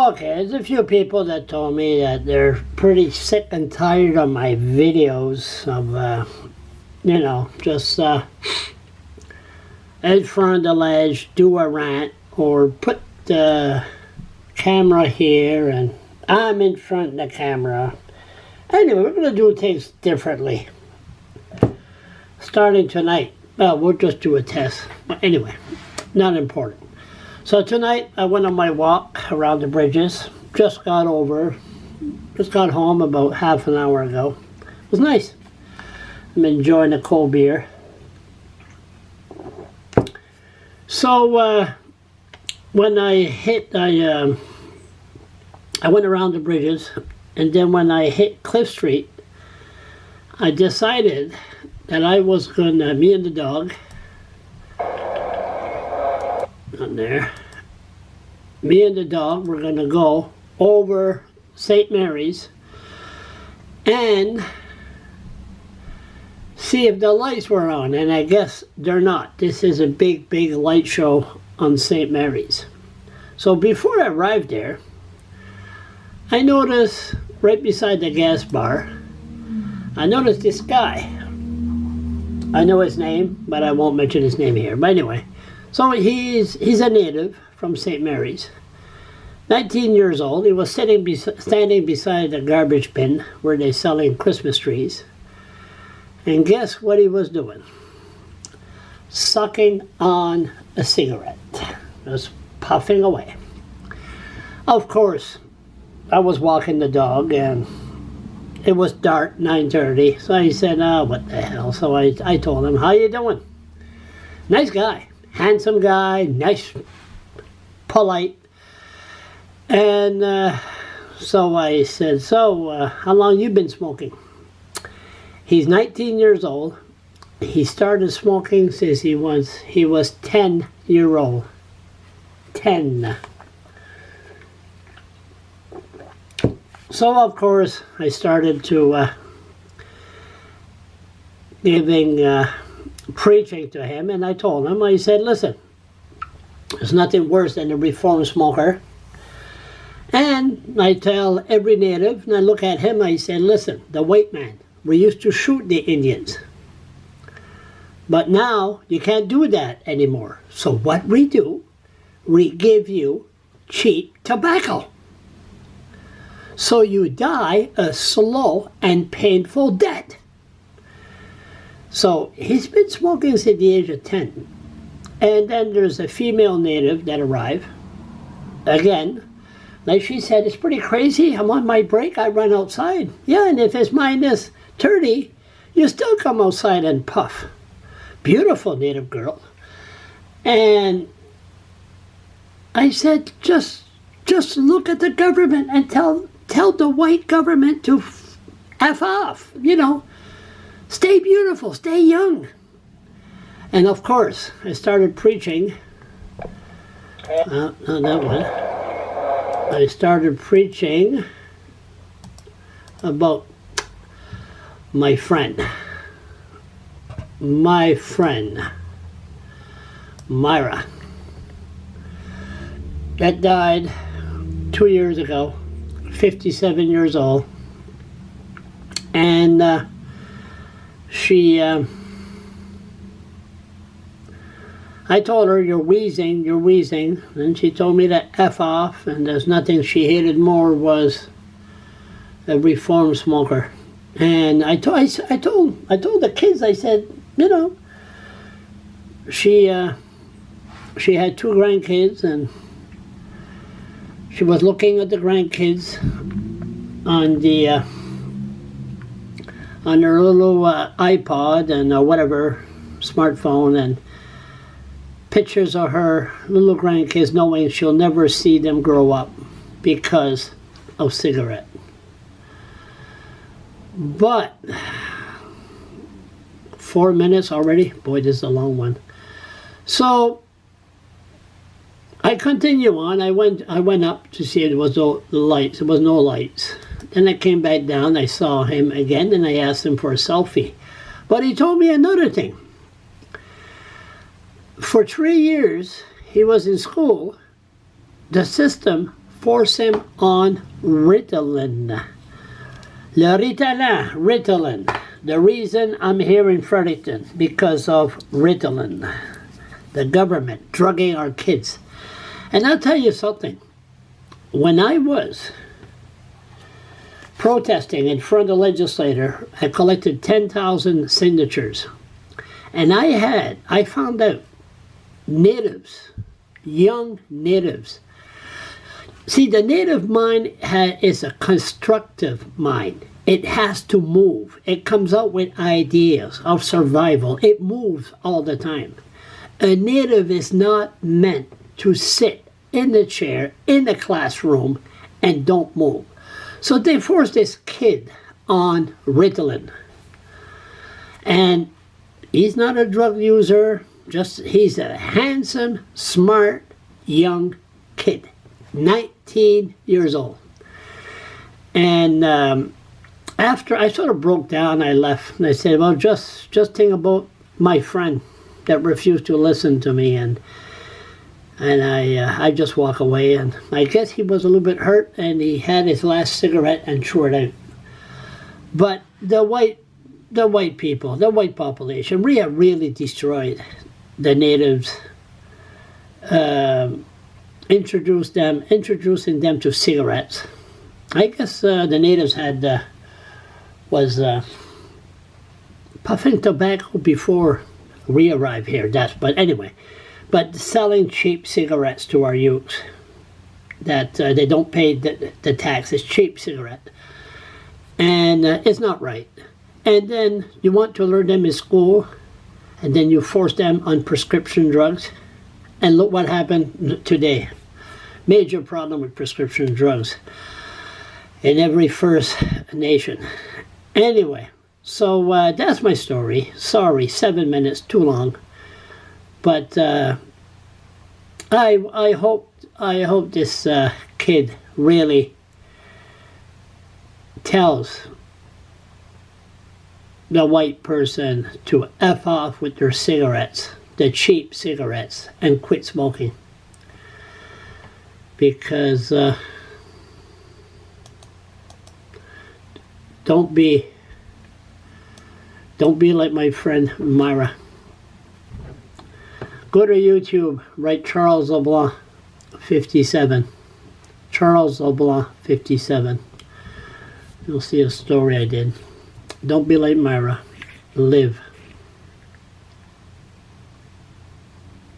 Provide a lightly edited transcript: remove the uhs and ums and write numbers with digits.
Okay, there's a few people that told me that they're pretty sick and tired of my videos of, just in front of the ledge, do a rant, or put the camera here, and I'm in front of the camera. Anyway, we're going to do things differently. Starting tonight. Well, we'll just do a test. But anyway, not important. So tonight, I went on my walk around the bridges. Just got home about half an hour ago. It was nice. I'm enjoying a cold beer. So, when I went around the bridges, and then when I hit Cliff Street, I decided that I was gonna, me and the dog, on there, me and the dog were gonna go over St. Mary's and see if the lights were on, and I guess they're not. This is a big light show on St. Mary's. So before I arrived there, I noticed right beside the gas bar, I noticed this guy. I know his name, but I won't mention his name here. But anyway, so he's a native from St. Mary's. 19 years old. He was standing beside the garbage bin where they're selling Christmas trees. And guess what he was doing? Sucking on a cigarette. Just puffing away. Of course, I was walking the dog, and it was dark, 9:30. So I said, oh, what the hell? So I told him, how you doing? Nice guy. Handsome guy. Nice. Polite. And so I said, so how long you been smoking? He's 19 years old. He started smoking since he was 10-year-old. 10. So of course I started to preaching to him, and I told him, I said, listen, there's nothing worse than a reformed smoker. And I tell every native, and I look at him, I said, listen, the white man, we used to shoot the Indians. But now you can't do that anymore. So what we do, we give you cheap tobacco. So you die a slow and painful death. So he's been smoking since the age of 10. And then there's a female native that arrived. Again, like she said, it's pretty crazy. I'm on my break, I run outside. Yeah, and if it's -30, you still come outside and puff. Beautiful native girl. And I said, just look at the government and tell the white government to F off. Stay beautiful, stay young. And of course, I started preaching. Not that one. I started preaching about my friend, Myra, that died 2 years ago, 57 years old, and I told her, you're wheezing, and she told me to F off, and there's nothing she hated more was a reformed smoker. And I told the kids, I said, she had 2 grandkids, and she was looking at the grandkids on her little iPod and whatever smartphone, and pictures of her little grandkids, knowing she'll never see them grow up because of cigarette. But 4 minutes already? Boy, this is a long one. So I continue on. I went up to see if there was no lights. There was no lights. Then I came back down. I saw him again, and I asked him for a selfie. But he told me another thing. For 3 years he was in school, the system force him on Ritalin. Le Ritalin. The reason I'm here in Fredericton, because of Ritalin. The government drugging our kids. And I'll tell you something. When I was protesting in front of the legislature, I collected 10,000 signatures. And I found out natives, young natives. See, the native mind is a constructive mind. It has to move. It comes out with ideas of survival. It moves all the time. A native is not meant to sit in the chair, in the classroom, and don't move. So they forced this kid on Ritalin. And he's not a drug user, he's a handsome, smart, young kid. 19 years old. And after I sort of broke down, I left. And I said, well, just think about my friend that refused to listen to me. And I just walk away. And I guess he was a little bit hurt, and he had his last cigarette and threw it out. But the white people, the white population, we have really destroyed the natives. Introducing them to cigarettes. I guess the natives was puffing tobacco before we arrived here. But anyway, selling cheap cigarettes to our youths that they don't pay the tax. It's cheap cigarette, and it's not right. And then you want to learn them in school, and then you force them on prescription drugs. And look what happened today. Major problem with prescription drugs in every First Nation. Anyway, so that's my story. Sorry, 7 minutes, too long. But I hope this kid really tells the white person to F off with their cigarettes, the cheap cigarettes, and quit smoking. Because don't be like my friend Myra. Go to YouTube, write Charles LeBlanc 57. Charles LeBlanc 57. You'll see a story I did. Don't be like Myra. Live.